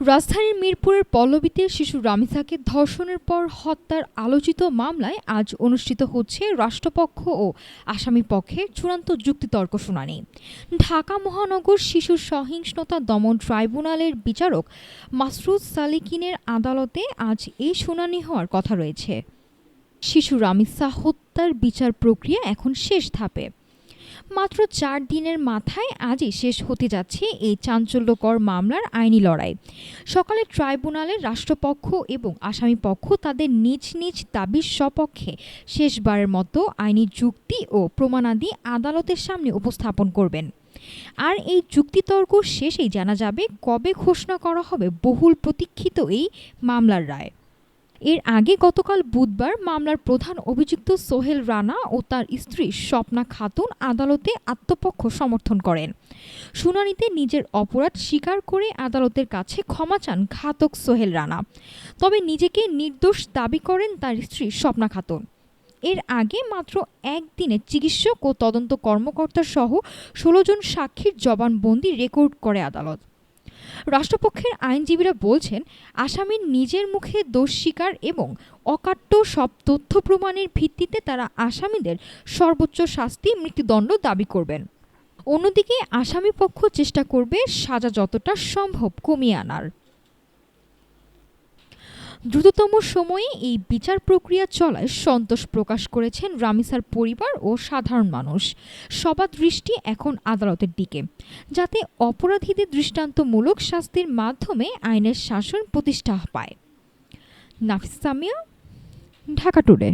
রাজধানীর মিরপুরের পল্লবীতে শিশু রামিসাকে ধর্ষণের পর হত্যার আলোচিত মামলায় আজ অনুষ্ঠিত হচ্ছে রাষ্ট্রপক্ষ ও আসামিপক্ষের চূড়ান্ত যুক্তিতর্ক শুনানি। ঢাকা মহানগর শিশু সহিংসতা দমন ট্রাইব্যুনালের বিচারক মাসরুর সালেকিনের আদালতে আজ এই শুনানি হওয়ার কথা রয়েছে। শিশু রামিসা হত্যার বিচার প্রক্রিয়া এখন শেষ ধাপে। মাত্র ৪ দিনের মাথায় আজই শেষ হতে যাচ্ছে এই চাঞ্চল্যকর মামলার আইনি লড়াই। সকালে ট্রাইব্যুনালের রাষ্ট্রপক্ষ এবং আসামিপক্ষ তাদের নিজ নিজ দাবির সপক্ষে শেষবারের মতো আইনি যুক্তি ও প্রমাণাদি আদালতের সামনে উপস্থাপন করবেন। আর এই যুক্তিতর্ক শেষেই জানা যাবে কবে ঘোষণা করা হবে বহুল প্রতীক্ষিত এই মামলার রায়। এর আগে গতকাল বুধবার মামলার প্রধান অভিযুক্ত সোহেল রানা ও তার স্ত্রী স্বপ্না খাতুন আদালতে আত্মপক্ষ সমর্থন করেন। শুনানিতে নিজের অপরাধ স্বীকার করে আদালতের কাছে ক্ষমা চান ঘাতক সোহেল রানা, তবে নিজেকে নির্দোষ দাবি করেন তার স্ত্রী স্বপ্না খাতুন। এর আগে মাত্র একদিনে চিকিৎসক ও তদন্ত কর্মকর্তা সহ ১৬ জন সাক্ষীর জবানবন্দি রেকর্ড করে আদালত। রাষ্ট্রপক্ষের আইনজীবীরা বলছেন, আসামির নিজের মুখে দোষ স্বীকার এবং অকাট্য সব তথ্য প্রমাণের ভিত্তিতে তারা আসামিদের সর্বোচ্চ শাস্তি মৃত্যুদণ্ড দাবি করবেন। অন্যদিকে আসামিপক্ষ চেষ্টা করবে সাজা যতটা সম্ভব কমিয়ে আনার। দ্রুততম সময়ে এই বিচার প্রক্রিয়া চলায় সন্তোষ প্রকাশ করেছেন রামিসার পরিবার ও সাধারণ মানুষ। সবার দৃষ্টি এখন আদালতের দিকে, যাতে অপরাধীদের দৃষ্টান্তমূলক শাস্তির মাধ্যমে আইনের শাসন প্রতিষ্ঠা পায়। নাফিস সামিয়া, ঢাকা টুডে।